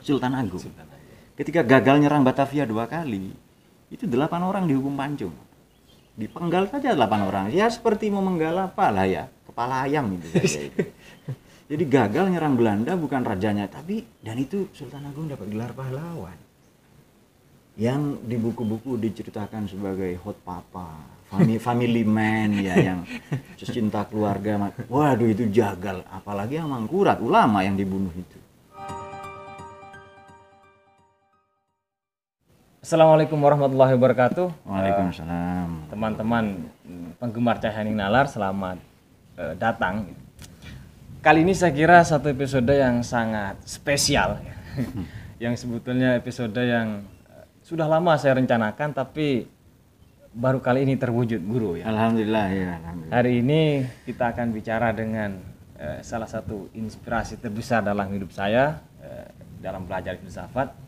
Sultan Agung. Ketika gagal nyerang Batavia 2 kali, itu 8 orang dihukum pancung. Dipenggal saja 8 orang. Ya seperti memenggal apa lah ya, kepala ayam itu saja itu. Jadi gagal nyerang Belanda bukan rajanya, tapi dan itu Sultan Agung dapat gelar pahlawan. Yang di buku-buku diceritakan sebagai hot papa, family man ya, yang cinta keluarga. Waduh itu jagal, apalagi yang Mangkurat, ulama yang dibunuh itu. Assalamualaikum warahmatullahi wabarakatuh. Waalaikumsalam. Teman-teman penggemar Cahaya Hening Nalar, selamat datang. Kali ini saya kira satu episode yang sangat spesial, yang sebetulnya episode yang sudah lama saya rencanakan, tapi baru kali ini terwujud, Guru ya. Alhamdulillah ya. Alhamdulillah. Hari ini kita akan bicara dengan salah satu inspirasi terbesar dalam hidup saya dalam belajar filsafat.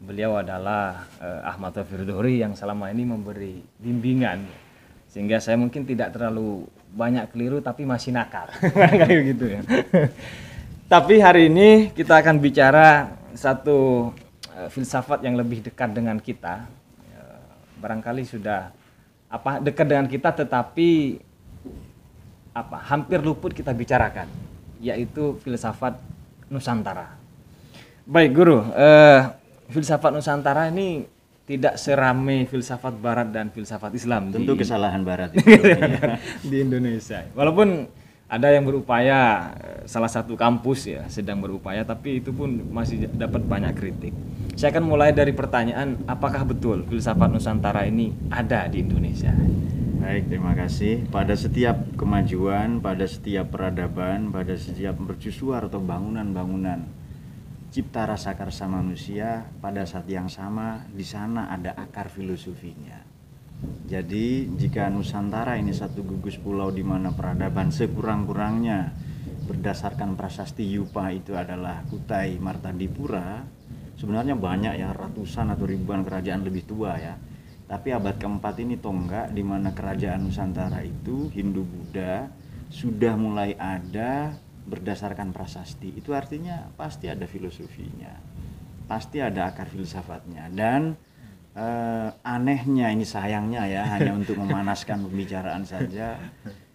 Beliau adalah Ahmad Taufir Dhuhri yang selama ini memberi bimbingan, sehingga saya mungkin tidak terlalu banyak keliru tapi masih nakal kayak gitu ya. Tapi hari ini kita akan bicara satu filsafat yang lebih dekat dengan kita. Barangkali sudah dekat dengan kita, tetapi hampir luput kita bicarakan, yaitu filsafat Nusantara. Baik Guru, filsafat Nusantara ini tidak seramai filsafat Barat dan filsafat Islam. Tentu kesalahan Barat itu di Indonesia. Walaupun ada yang berupaya, salah satu kampus ya sedang berupaya, tapi itu pun masih dapat banyak kritik. Saya akan mulai dari pertanyaan, apakah betul filsafat Nusantara ini ada di Indonesia? Baik, terima kasih. Pada setiap kemajuan, pada setiap peradaban, pada setiap mercusuar atau bangunan-bangunan cipta rasa karsa manusia, pada saat yang sama di sana ada akar filosofinya. Jadi jika Nusantara ini satu gugus pulau di mana peradaban sekurang-kurangnya berdasarkan prasasti Yupa itu adalah Kutai Martandipura, sebenarnya banyak ya, ratusan atau ribuan kerajaan lebih tua ya. Tapi abad keempat ini tonggak di mana kerajaan Nusantara itu Hindu-Buddha sudah mulai ada berdasarkan prasasti. Itu artinya pasti ada filosofinya, pasti ada akar filsafatnya. Dan anehnya ini, sayangnya ya, hanya untuk memanaskan pembicaraan saja,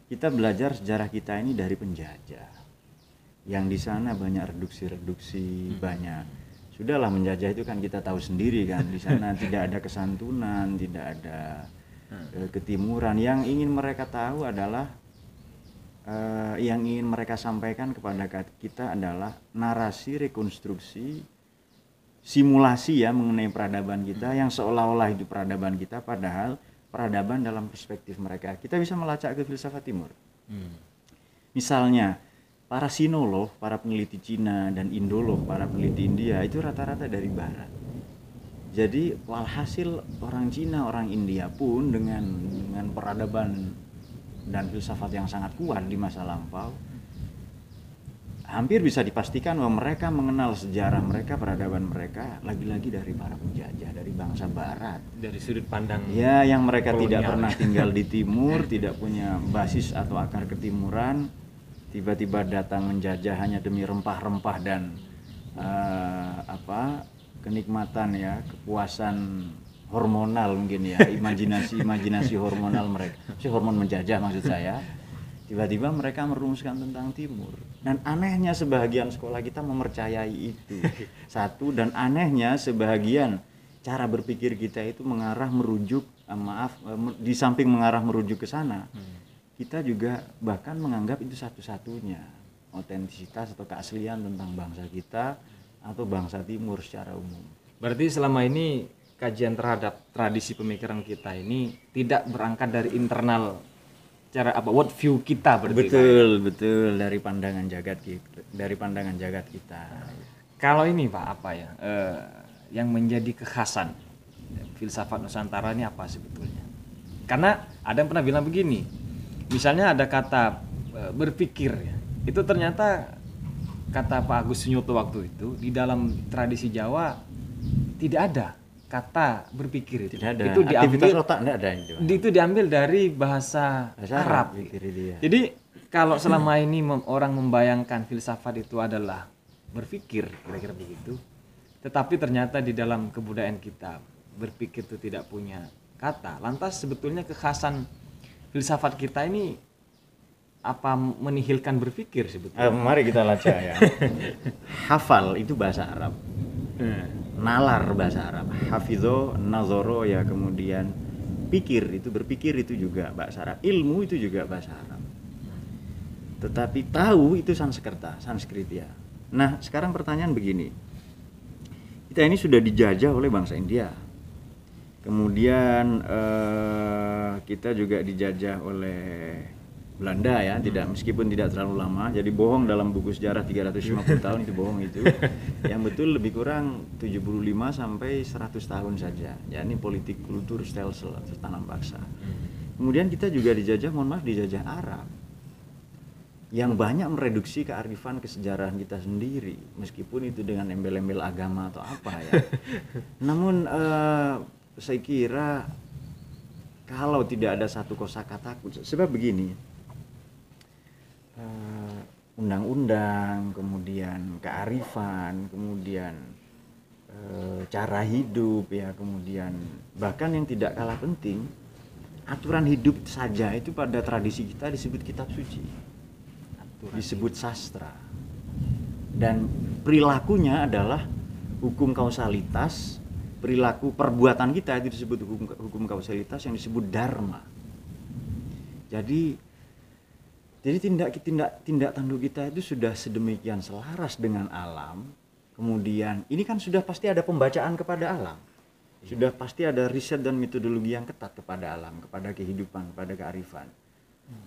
kita belajar sejarah kita ini dari penjajah, yang di sana banyak reduksi-reduksi, banyak. Sudahlah, menjajah itu kan kita tahu sendiri kan, di sana tidak ada kesantunan, tidak ada ketimuran. Yang ingin mereka tahu adalah yang ingin mereka sampaikan kepada kita adalah narasi, rekonstruksi, simulasi ya mengenai peradaban kita, yang seolah-olah itu peradaban kita, padahal peradaban dalam perspektif mereka. Kita bisa melacak ke filsafat timur. Misalnya para sinolog, para peneliti Cina, dan indolog, para peneliti India, itu rata-rata dari barat. Jadi walhasil orang Cina, orang India pun dengan peradaban dan filsafat yang sangat kuat di masa lampau, hampir bisa dipastikan bahwa mereka mengenal sejarah mereka, peradaban mereka lagi-lagi dari para penjajah, dari bangsa barat, Dari sudut pandang ya, yang mereka kolonial. tidak pernah tinggal di timur, tidak punya basis atau akar ketimuran, tiba-tiba datang menjajah hanya demi rempah-rempah dan kenikmatan ya, kepuasan hormonal mungkin ya, imajinasi hormonal mereka, hormon menjajah maksud saya. Tiba-tiba mereka merumuskan tentang timur, dan anehnya sebahagian sekolah kita mempercayai itu. Satu, dan anehnya sebahagian cara berpikir kita itu di samping mengarah merujuk ke sana, kita juga bahkan menganggap itu satu-satunya otentisitas atau keaslian tentang bangsa kita atau bangsa timur secara umum. Berarti selama ini kajian terhadap tradisi pemikiran kita ini tidak berangkat dari internal, cara world view kita berarti. Betul dari pandangan jagat kita. Kalau ini Pak, yang menjadi kekhasan filsafat Nusantara ini apa sebetulnya? Karena ada yang pernah bilang begini, misalnya ada kata berpikir ya, itu ternyata kata Pak Agus Sunyoto waktu itu di dalam tradisi Jawa tidak ada kata berpikir itu. Tidak ada. Itu diambil, aktivitas otak tidak ada itu. Itu diambil dari bahasa Arab. Jadi kalau selama ini orang membayangkan filsafat itu adalah berpikir, kira-kira begitu, Tetapi ternyata di dalam kebudayaan kita berpikir itu tidak punya kata. Lantas sebetulnya kekhasan filsafat kita ini apa menihilkan berpikir sebetulnya? Mari kita baca ya. Hafal itu bahasa Arab. Nalar bahasa Arab. Hafidho, nazoro ya, kemudian pikir itu, berpikir itu juga bahasa Arab. Ilmu itu juga bahasa Arab. Tetapi tahu itu Sanskrit ya. Nah, sekarang pertanyaan begini. Kita ini sudah dijajah oleh bangsa India. Kemudian kita juga dijajah oleh Belanda ya, meskipun tidak terlalu lama. Jadi bohong dalam buku sejarah 350 tahun itu bohong itu. Yang betul lebih kurang 75 sampai 100 tahun saja. Ya, ini politik kultur stelsel atau tanam paksa. Kemudian kita juga dijajah, dijajah Arab. Yang banyak mereduksi kearifan kesejarahan kita sendiri, meskipun itu dengan embel-embel agama atau apa ya. Namun saya kira kalau tidak ada satu kosakataku, sebab begini, undang-undang, kemudian kearifan, kemudian cara hidup ya, kemudian bahkan yang tidak kalah penting, aturan hidup saja itu pada tradisi kita disebut kitab suci, disebut sastra, dan perilakunya adalah hukum kausalitas. Perilaku perbuatan kita itu disebut hukum kausalitas yang disebut dharma. Jadi tindak tanduk kita itu sudah sedemikian selaras dengan alam. Kemudian ini kan sudah pasti ada pembacaan kepada alam. Sudah pasti ada riset dan metodologi yang ketat kepada alam, kepada kehidupan, kepada kearifan.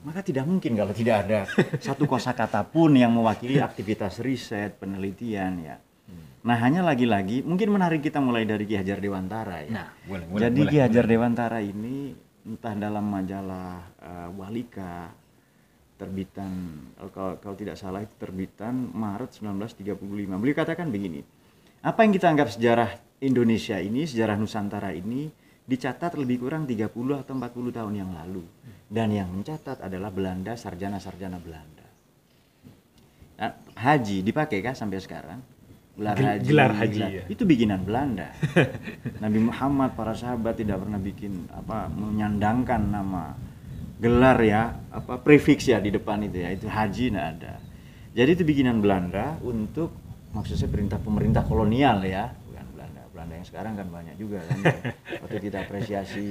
Maka tidak mungkin kalau tidak ada satu kosakata pun yang mewakili aktivitas riset, penelitian ya. Nah, hanya lagi-lagi mungkin menarik kita mulai dari Ki Hajar Dewantara ya. Nah, boleh. Jadi Ki Hajar Dewantara ini entah dalam majalah Walika terbitan, kalau tidak salah itu terbitan Maret 1935. Beliau katakan begini, apa yang kita anggap sejarah Indonesia ini, sejarah Nusantara ini dicatat lebih kurang 30 atau 40 tahun yang lalu. Dan yang mencatat adalah Belanda, sarjana-sarjana Belanda. Nah, haji dipakai kah sampai sekarang? Gelar haji ya. Itu bikinan Belanda. Nabi Muhammad, para sahabat tidak pernah bikin menyandangkan nama gelar ya, prefiks ya di depan itu ya, itu haji tidak ada. Jadi itu bikinan Belanda untuk maksudnya perintah pemerintah kolonial ya, bukan Belanda yang sekarang kan banyak juga kan. Waktu kita apresiasi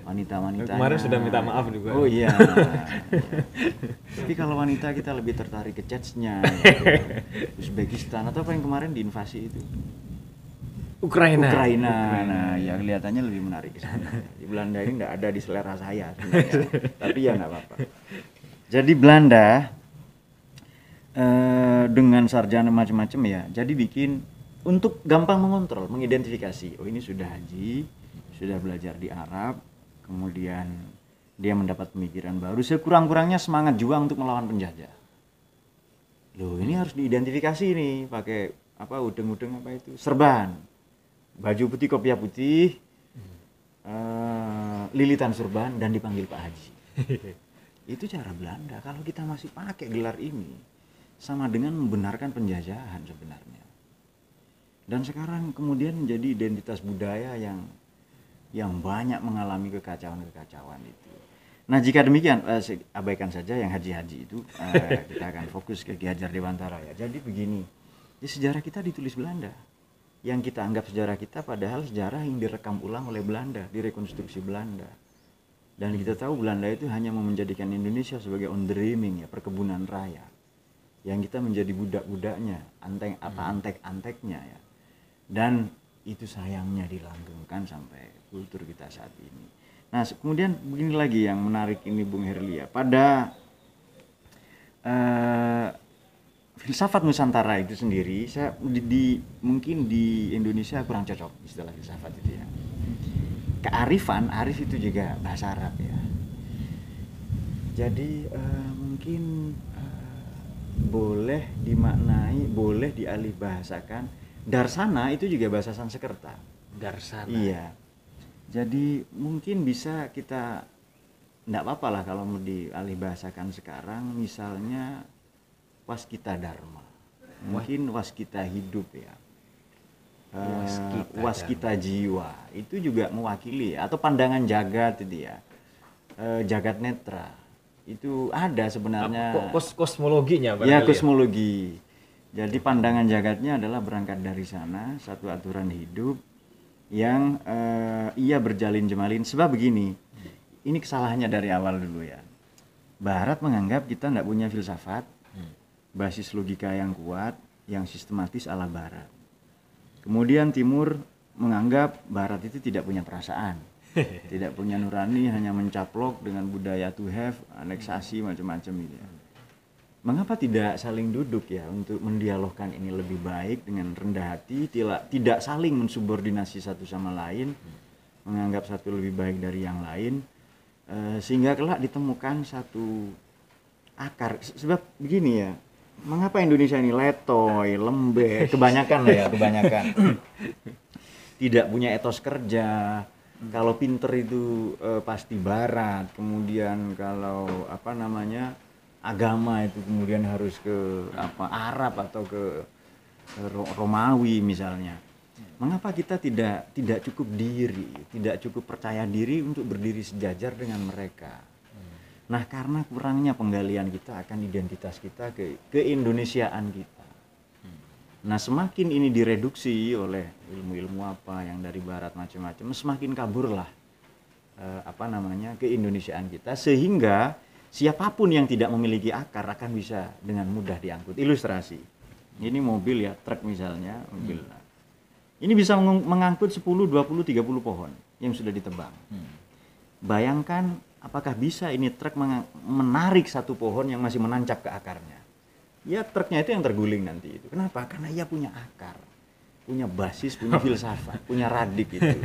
wanita-wanitanya. Kemarin sudah minta maaf juga. Oh iya. Ya. Tapi kalau wanita kita lebih tertarik ke Chechnya, ya, Uzbekistan atau apa yang kemarin diinvasi itu. Ukraina. Nah, ya kelihatannya lebih menarik sebenarnya. Di Belanda ini nggak ada di selera saya sebenarnya. Tapi ya nggak apa-apa. Jadi Belanda dengan sarjana macam-macam ya. Jadi bikin untuk gampang mengontrol, mengidentifikasi. Oh, ini sudah haji, sudah belajar di Arab, kemudian dia mendapat pemikiran baru. Sekurang-kurangnya semangat juang untuk melawan penjajah. Loh, ini harus diidentifikasi nih, pakai udeng-udeng itu, serban. Baju putih, kopiah putih, lilitan surban, dan dipanggil Pak Haji. Itu cara Belanda. Kalau kita masih pakai gelar ini, sama dengan membenarkan penjajahan sebenarnya. Dan sekarang kemudian menjadi identitas budaya yang banyak mengalami kekacauan itu. Nah, jika demikian, abaikan saja yang haji-haji itu, kita akan fokus ke Ki Hajar Dewantara ya. Jadi begini, sejarah kita ditulis Belanda. Yang kita anggap sejarah kita padahal sejarah yang direkam ulang oleh Belanda, direkonstruksi Belanda. Dan kita tahu Belanda itu hanya mau menjadikan Indonesia sebagai onderdriving ya, perkebunan raya. Yang kita menjadi budak-budaknya, antek-anteknya ya. Dan itu sayangnya dilanggengkan sampai kultur kita saat ini. Nah, kemudian begini lagi yang menarik ini Bung Herlia. Pada filsafat Nusantara itu sendiri, saya mungkin di Indonesia kurang cocok istilah filsafat itu ya. Arif itu juga bahasa Arab ya. Jadi mungkin boleh dimaknai, boleh dialih bahasakan. Darsana itu juga bahasa Sanskerta. Darsana. Iya. Jadi mungkin bisa kita, enggak apa-apa lah kalau mau dialih bahasakan sekarang, misalnya waskita dharma. Mungkin waskita hidup ya. waskita jiwa itu juga mewakili, atau pandangan jagat itu ya, jagat netra itu ada sebenarnya. Kosmologinya Ya, kosmologi. Jadi pandangan jagatnya adalah berangkat dari sana, satu aturan hidup yang ia berjalin jemalin. Sebab begini, ini kesalahannya dari awal dulu ya. Barat menganggap kita tidak punya filsafat, basis logika yang kuat, yang sistematis ala Barat. Kemudian Timur menganggap Barat itu tidak punya perasaan, tidak punya nurani, hanya mencaplok dengan budaya to have, aneksasi macam-macam gitu ya. Mengapa tidak saling duduk ya untuk mendialogkan ini lebih baik dengan rendah hati, tidak saling mensubordinasi satu sama lain, menganggap satu lebih baik dari yang lain, sehingga kelak ditemukan satu akar. Sebab begini ya, mengapa Indonesia ini letoy, lembek, kebanyakan lah ya, kebanyakan tidak punya etos kerja. Kalau pinter itu pasti Barat, kemudian kalau agama itu kemudian harus ke Arab atau ke Romawi misalnya. Mengapa kita tidak cukup diri, tidak cukup percaya diri untuk berdiri sejajar dengan mereka? Nah, karena kurangnya penggalian kita akan identitas kita, keindonesiaan kita. Nah, semakin ini direduksi oleh ilmu-ilmu yang dari Barat macam-macam, semakin kaburlah keindonesiaan kita, sehingga siapapun yang tidak memiliki akar akan bisa dengan mudah diangkut. Ilustrasi, ini mobil ya, truk misalnya, mobil. Ini bisa mengangkut 10, 20, 30 pohon yang sudah ditebang. Bayangkan apakah bisa ini truk menarik satu pohon yang masih menancap ke akarnya. Ya, truknya itu yang terguling nanti itu. Kenapa? Karena ia punya akar, punya basis, punya filsafat, punya radik itu.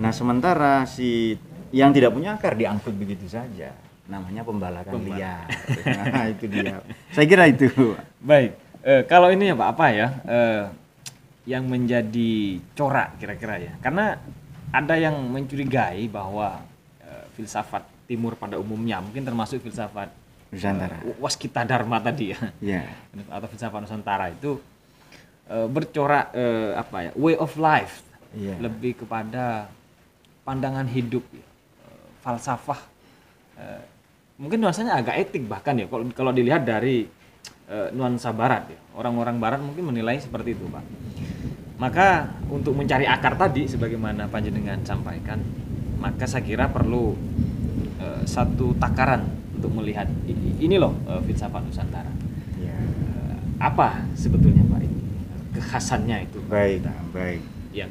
Nah, sementara si yang tidak punya akar diangkut begitu saja. Namanya pembalakan liar. Nah, itu dia. Saya kira itu. Baik, kalau ini ya Pak, apa ya yang menjadi corak kira-kira ya? Karena ada yang mencurigai bahwa filsafat Timur pada umumnya, mungkin termasuk filsafat Nusantara, Waskita Dharma tadi ya, atau filsafat Nusantara itu bercorak way of life, lebih kepada pandangan hidup, falsafah. Mungkin nuansanya agak etik bahkan ya kalau dilihat dari nuansa Barat ya. Orang-orang Barat mungkin menilai seperti itu, Pak. Maka untuk mencari akar tadi sebagaimana Panjenengan sampaikan, maka saya kira perlu satu takaran untuk melihat ini loh filsafat Nusantara. Apa sebetulnya Pak ini kekhasannya itu? Baik. Ya.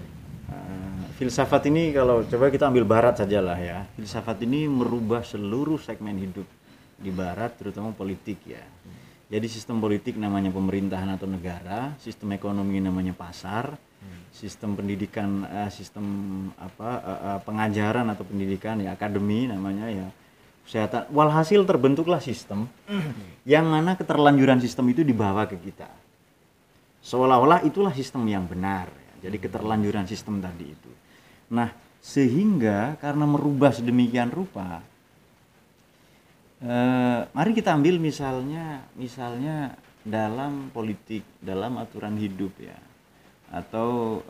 Filsafat ini kalau coba kita ambil Barat sajalah ya. Filsafat ini merubah seluruh segmen hidup di Barat, terutama politik ya. Jadi sistem politik namanya pemerintahan atau negara, sistem ekonomi namanya pasar, sistem pendidikan, sistem pengajaran atau pendidikan ya akademi namanya ya, kesehatan. Walhasil terbentuklah sistem yang mana keterlanjuran sistem itu dibawa ke kita. Seolah-olah itulah sistem yang benar. Jadi keterlanjuran sistem tadi itu. Nah, sehingga karena merubah sedemikian rupa, mari kita ambil misalnya dalam politik, dalam aturan hidup ya, atau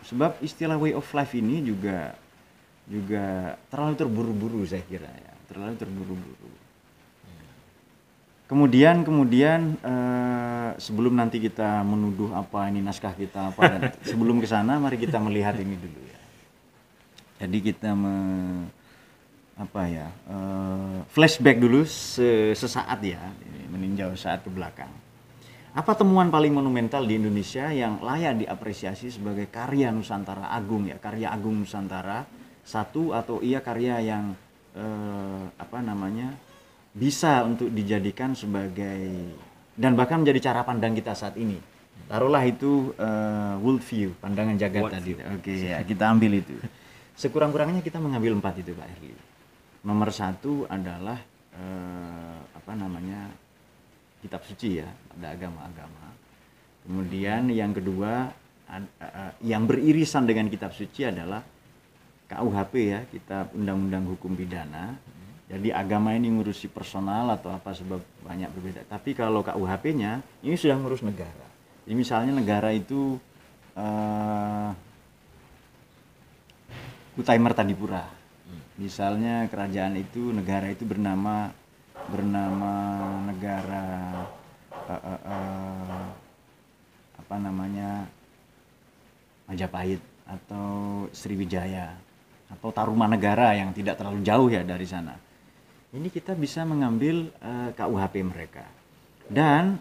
sebab istilah way of life ini juga terlalu terburu-buru saya kira ya, terlalu terburu-buru. Kemudian sebelum nanti kita menuduh apa ini naskah kita apa, sebelum ke sana mari kita melihat ini dulu ya. Jadi kita flashback dulu sesaat ya, meninjau saat ke belakang. Apa temuan paling monumental di Indonesia yang layak diapresiasi sebagai karya Nusantara agung ya, karya agung Nusantara satu, atau karya yang bisa untuk dijadikan sebagai dan bahkan menjadi cara pandang kita saat ini. Taruhlah itu world view, pandangan jagat tadi. Oke ya, kita ambil itu. Sekurang-kurangnya kita mengambil 4 itu Pak Herli. Nomor 1 adalah kitab suci ya, ada agama-agama. Kemudian yang kedua yang beririsan dengan kitab suci adalah KUHP ya, Kitab Undang-Undang Hukum Pidana. Jadi agama ini ngurusi personal atau apa sebab banyak berbeda. Tapi kalau KUHP-nya ini sudah ngurus negara. Jadi misalnya negara itu Kutai Mertadipura. Misalnya kerajaan itu, negara itu bernama negara apa namanya, Majapahit atau Sriwijaya atau Tarumanegara yang tidak terlalu jauh ya dari sana. Ini kita bisa mengambil KUHP mereka. Dan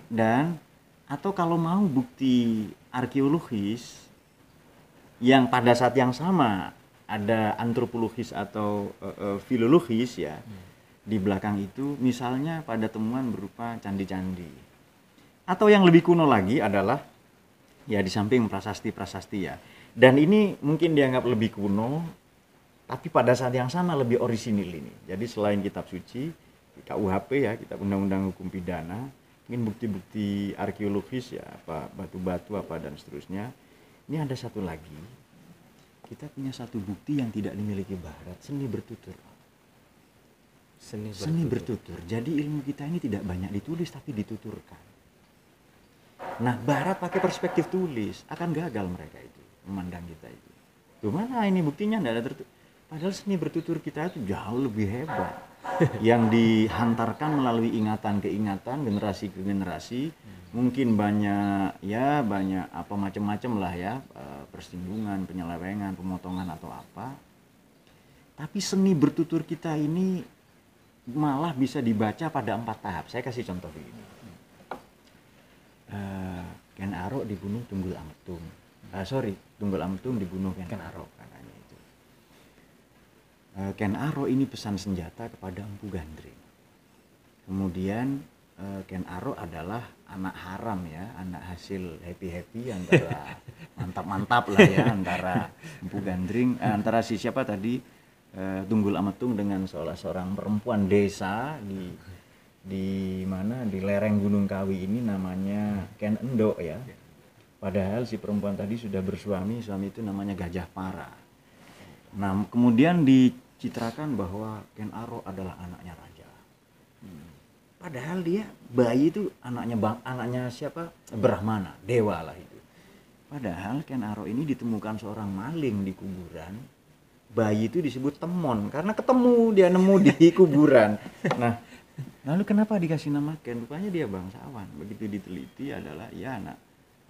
atau kalau mau bukti arkeologis yang pada saat yang sama ada antropologis atau filologis ya. Di belakang itu misalnya pada temuan berupa candi-candi. Atau yang lebih kuno lagi adalah ya di samping prasasti-prasasti ya. Dan ini mungkin dianggap lebih kuno, tapi pada saat yang sama lebih orisinil ini. Jadi selain kitab suci, KUHP ya, kitab undang-undang hukum pidana, mungkin bukti-bukti arkeologis ya, apa batu-batu apa dan seterusnya. Ini ada satu lagi. Kita punya satu bukti yang tidak dimiliki Barat, seni bertutur. Seni bertutur. Jadi ilmu kita ini tidak banyak ditulis tapi dituturkan. Nah, Barat pakai perspektif tulis, akan gagal mereka itu memandang kita itu. Gimana ini buktinya enggak ada tertutur. Padahal seni bertutur kita itu jauh lebih hebat. Yang dihantarkan melalui ingatan ke ingatan, generasi ke generasi. Mungkin banyak apa macam-macam lah ya, persinggungan, penyelewengan, pemotongan atau apa. Tapi seni bertutur kita ini malah bisa dibaca pada 4 tahap. Saya kasih contoh begini. Ken Arok dibunuh Tunggul Ametung. Tunggul Ametung dibunuh Ken Arok katanya itu. Ken Arok ini pesan senjata kepada Empu Gandring. Kemudian Ken Arok adalah anak haram ya, anak hasil happy-happy antara mantap-mantap lah ya antara Empu Gandring, antara si siapa tadi Tunggul Ametung dengan seorang perempuan desa di mana di lereng Gunung Kawi ini namanya Ken Endok ya. Padahal si perempuan tadi sudah bersuami, suami itu namanya Gajah Para. Nah, kemudian dicitrakan bahwa Ken Arok adalah anaknya raja. Padahal dia bayi itu anaknya siapa? Brahmana, dewa lah itu. Padahal Ken Arok ini ditemukan seorang maling di kuburan. Bayi itu disebut Temon karena ketemu dia nemu di kuburan. Nah, lalu kenapa dikasih nama Ken? Rupanya dia bangsawan. Begitu diteliti adalah ya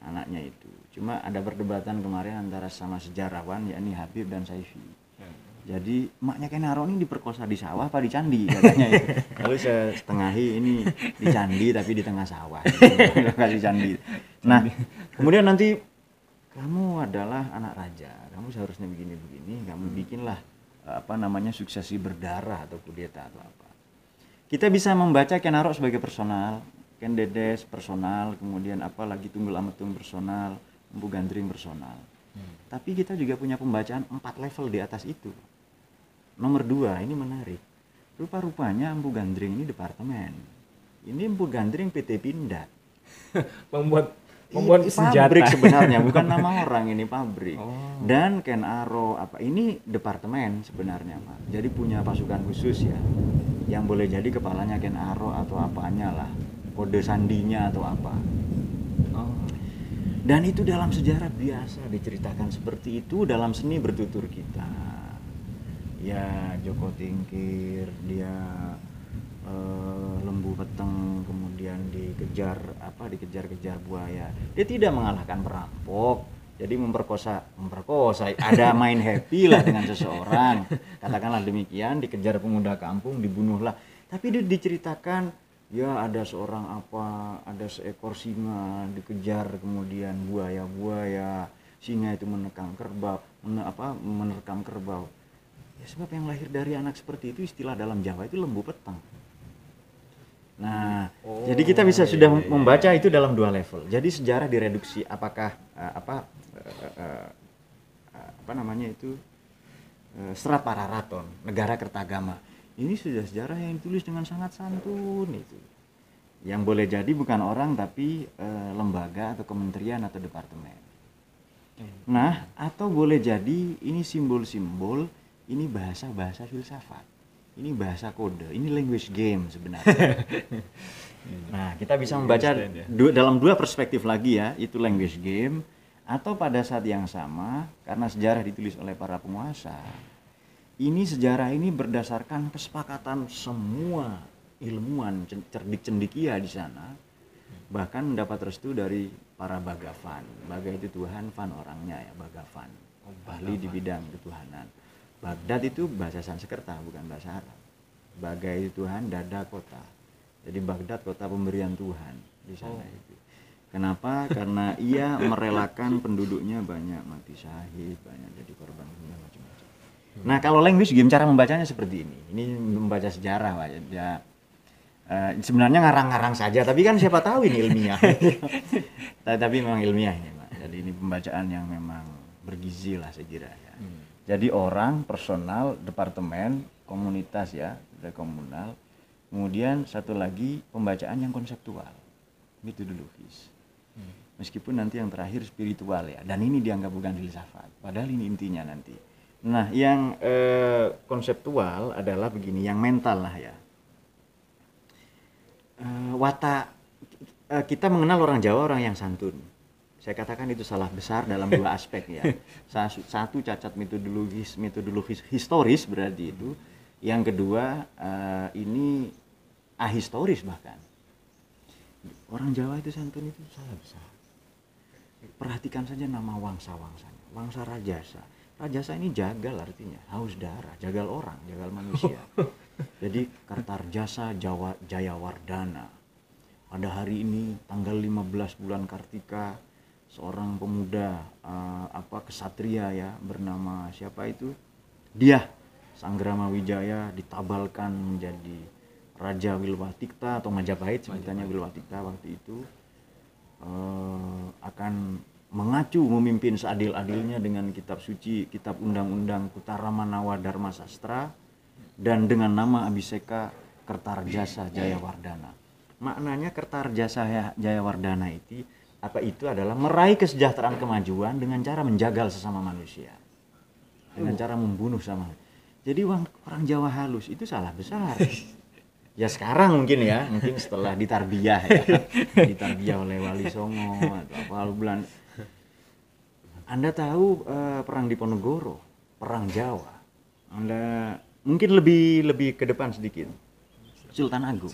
anaknya itu. Cuma ada perdebatan kemarin antara sama sejarawan yakni Habib dan Saifi. Jadi maknya Ken Arok ini diperkosa di sawah apa di candi katanya itu. Lalu saya setengahi ini di candi tapi di tengah sawah. Kasih candi. Nah, kemudian nanti kamu adalah anak raja, kamu seharusnya begini-begini, kamu bikinlah suksesi berdarah atau kudeta atau apa. Kita bisa membaca Ken Arok sebagai personal, Ken Dedes personal, kemudian apalagi Tunggul Ametung personal, Empu Gandring personal. Tapi kita juga punya pembacaan 4 level di atas itu. Nomor 2, ini menarik. Rupa-rupanya Empu Gandring ini departemen. Ini Empu Gandring PT Pindad. Membuat pabrik sebenarnya, bukan nama orang, ini pabrik. Dan Ken Arok ini departemen sebenarnya, Pak. Jadi punya pasukan khusus ya, yang boleh jadi kepalanya Ken Arok atau apanya lah, kode sandinya atau apa. Dan itu dalam sejarah biasa diceritakan seperti itu dalam seni bertutur kita. Ya Joko Tingkir, dia lembu peteng, kemudian dikejar-kejar buaya. Dia tidak mengalahkan perampok, jadi memperkosa, ada main happy lah dengan seseorang, katakanlah demikian, dikejar pemuda kampung, dibunuhlah. Tapi dia diceritakan ya ada ada seekor singa dikejar, kemudian buaya, singa itu menerkam kerbau. Ya sebab yang lahir dari anak seperti itu istilah dalam Jawa itu lembu peteng. Nah, jadi kita bisa sudah membaca itu dalam 2 level. Jadi sejarah direduksi apakah Serat Pararaton, Negara Kertagama. Ini sudah sejarah yang ditulis dengan sangat santun itu. Yang boleh jadi bukan orang tapi lembaga atau kementerian atau departemen. Nah, atau boleh jadi ini simbol-simbol, ini bahasa-bahasa filsafat. Ini bahasa kode, ini language game sebenarnya. Nah, kita bisa membaca dalam 2 perspektif lagi ya, itu language game Atau pada saat yang sama, karena sejarah ditulis oleh para penguasa, ini sejarah ini berdasarkan kesepakatan semua ilmuwan cerdik-cendikia di sana, bahkan mendapat restu dari para Bhagavan. Baga itu Tuhan, Van orangnya ya, Bhagavan. Ahli di bidang ketuhanan. Baghdad itu bahasa Sanskerta, bukan bahasa Arab. Baga itu Tuhan, Dada kota. Jadi Baghdad kota pemberian Tuhan di sana itu. Kenapa? Karena ia merelakan penduduknya banyak mati syahid, banyak jadi korban macam-macam. Nah, kalau language game cara membacanya seperti ini. Ini membaca sejarah, Pak. Ya, sebenarnya ngarang-ngarang saja, tapi kan siapa tahu ini ilmiah. Tapi memang ilmiah ini, Pak. Jadi ini pembacaan yang memang bergizi lah saya kira ya. Jadi orang, personal, departemen, komunitas ya, komunal. Kemudian satu lagi pembacaan yang konseptual, metodologis. Meskipun nanti yang terakhir spiritual ya, dan ini dianggap bukan filsafat, padahal ini intinya nanti. Nah, yang konseptual adalah begini, yang mental lah ya. Kita mengenal orang Jawa orang yang santun. Saya katakan itu salah besar dalam dua aspek ya. Satu cacat metodologis historis berarti itu. Yang kedua ini ahistoris bahkan. Orang Jawa itu santun itu salah besar. Perhatikan saja nama wangsa-wangsanya. Wangsa Rajasa. Rajasa ini jagal artinya, haus darah, jagal orang, jagal manusia. Jadi Kartarjasa Jayawardana. Pada hari ini tanggal 15 bulan Kartika, seorang pemuda kesatria ya bernama siapa itu? Dia Sanggrama Wijaya ditabalkan menjadi Raja Wilwatikta atau Majapahit sebutannya Wilwatikta waktu itu. Akan mengacu memimpin seadil-adilnya dengan kitab suci, kitab undang-undang Kutaramanawa Dharma Sastra dan dengan nama Abhiseka Kertarjasa Jayawardana. Maknanya Kertarjasa Jayawardana itu adalah meraih kesejahteraan kemajuan dengan cara menjagal sesama manusia. Dengan cara membunuh sama. Jadi orang Jawa halus itu salah besar. Ya sekarang mungkin setelah ditarbiyah ya, ditarbiyah oleh Wali Songo atau apa Belanda. Anda tahu perang Diponegoro, perang Jawa. Anda mungkin lebih ke depan sedikit. Sultan Agung.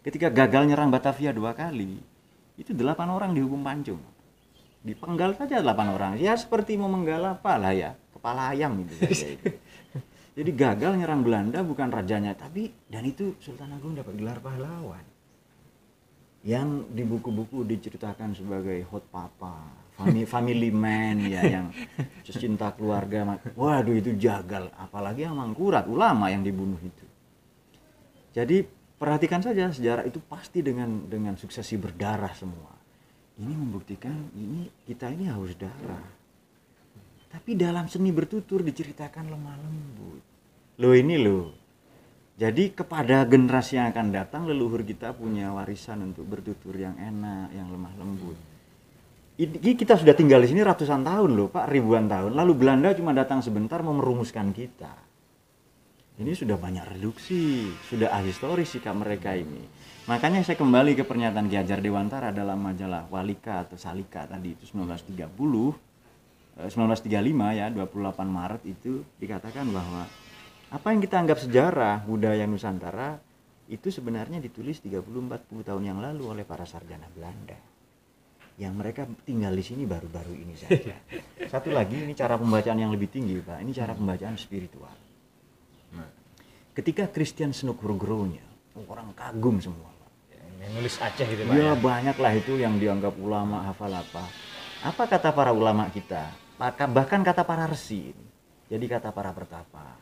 Ketika gagal nyerang Batavia 2 kali, itu 8 orang dihukum pancung. Dipenggal saja 8 orang. Ya seperti mau menggal apa lah ya, kepala ayam gitu saja itu. Jadi gagal nyerang Belanda bukan rajanya, dan itu Sultan Agung dapat gelar pahlawan. Yang di buku-buku diceritakan sebagai hot papa, family man ya, yang cinta keluarga. Waduh itu jagal, apalagi yang mangkurat, ulama yang dibunuh itu. Jadi perhatikan saja sejarah itu pasti dengan suksesi berdarah semua. Ini membuktikan kita ini haus darah. Tapi dalam seni bertutur diceritakan lemah lembut. Jadi kepada generasi yang akan datang, leluhur kita punya warisan untuk bertutur yang enak, yang lemah lembut. Ini kita sudah tinggal di sini ratusan tahun loh Pak, ribuan tahun. Lalu Belanda cuma datang sebentar mau merumuskan kita. Ini sudah banyak reduksi, sudah ahistoris sikap mereka ini. Makanya saya kembali ke pernyataan Ki Hajar Dewantara dalam majalah Walika atau Salika tadi itu 1935 ya, 28 Maret itu dikatakan bahwa apa yang kita anggap sejarah budaya Nusantara itu sebenarnya ditulis 30-40 tahun yang lalu oleh para sarjana Belanda. Yang mereka tinggal di sini baru-baru ini saja. Satu lagi, ini cara pembacaan yang lebih tinggi Pak, ini cara pembacaan spiritual. Ketika Christian Snuggerud-nya, orang kagum semua Pak. Yang nulis Aceh gitu Pak. Ya banyak lah itu yang dianggap ulama hafal apa. Apa kata para ulama kita? Bahkan kata para resi, jadi kata para pertapa,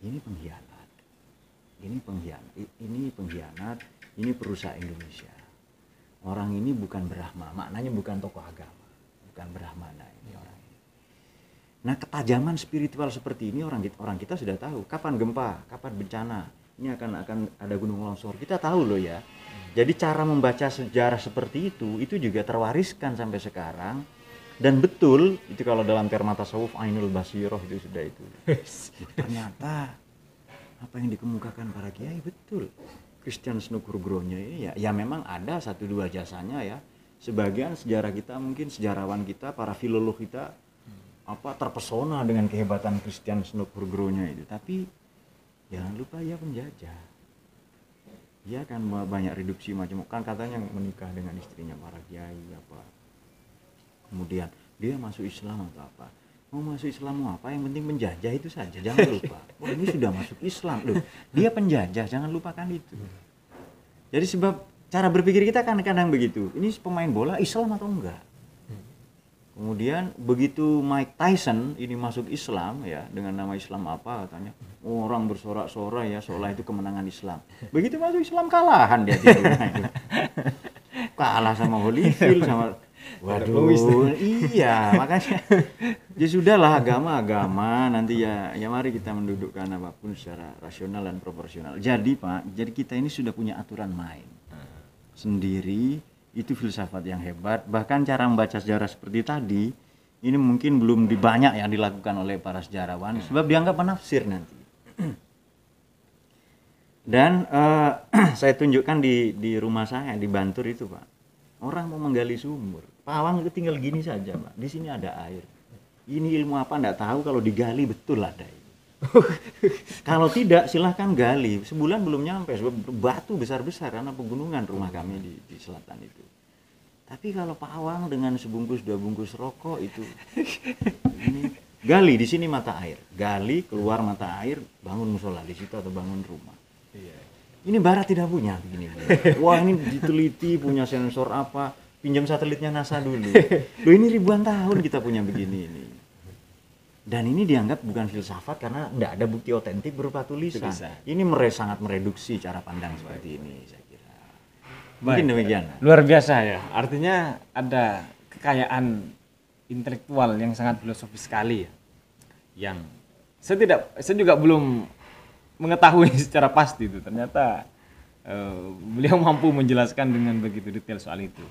ini pengkhianat, ini perusak Indonesia. Orang ini bukan Brahma, maknanya bukan tokoh agama, bukan Brahmana ini orang ini. Nah ketajaman spiritual seperti ini orang kita sudah tahu. Kapan gempa, kapan bencana, ini akan ada gunung longsor. Kita tahu loh ya. Jadi cara membaca sejarah seperti itu juga terwariskan sampai sekarang. Dan betul, itu kalau dalam terma tasawuf Ainul Basiroh itu sudah itu. Ternyata apa yang dikemukakan para kiai betul. Christian Snuggerud-nya ini ya memang ada 1-2 jasanya ya. Sebagian sejarah kita, mungkin sejarawan kita, para filolog kita terpesona dengan kehebatan Christian Snoeckburgero-nya itu. Tapi jangan lupa ia penjajah. Dia kan banyak reduksi macam, kan katanya menikah dengan istrinya para kiai apa. Kemudian dia masuk Islam atau apa. Mau masuk Islam mau apa? Yang penting penjajah itu saja, jangan lupa. Oh, ini sudah masuk Islam loh. Dia penjajah, jangan lupakan itu. Jadi sebab cara berpikir kita kadang-kadang begitu. Ini pemain bola Islam atau enggak? Kemudian begitu Mike Tyson ini masuk Islam ya, dengan nama Islam apa katanya, orang bersorak-sorai ya seolah itu kemenangan Islam. Begitu masuk Islam kalahan dia tidurnya itu. Kalah sama Holyfield sama waduh, iya makanya ya sudahlah, agama nanti ya mari kita mendudukkan apapun secara rasional dan proporsional. Jadi Pak, jadi kita ini sudah punya aturan main sendiri. Itu filsafat yang hebat. Bahkan cara membaca sejarah seperti tadi ini mungkin belum banyak yang dilakukan oleh para sejarawan sebab dianggap penafsir nanti. Dan saya tunjukkan di rumah saya di Bantur itu Pak, orang mau menggali sumur, pawang itu tinggal gini saja Pak, di sini ada air. Ini ilmu apa enggak tahu, kalau digali betul ada ini. Kalau tidak silahkan gali, sebulan belum nyampe sebab batu besar-besar karena pegunungan rumah kami di selatan itu. Tapi kalau pawang dengan sebungkus 2 bungkus rokok itu ini gali di sini mata air, gali keluar mata air, bangun musola di situ atau bangun rumah. Ini barat tidak punya begini. Wah, ini diteliti punya sensor apa, pinjam satelitnya NASA dulu. Loh, ini ribuan tahun kita punya begini ini. Dan ini dianggap bukan filsafat karena tidak ada bukti otentik berupa tulisan. Ini sangat mereduksi cara pandang seperti ini, saya kira. Mungkin demikian. Luar biasa ya. Artinya ada kekayaan intelektual yang sangat filosofis sekali ya. Yang saya juga belum mengetahui secara pasti itu. Ternyata beliau mampu menjelaskan dengan begitu detail soal itu.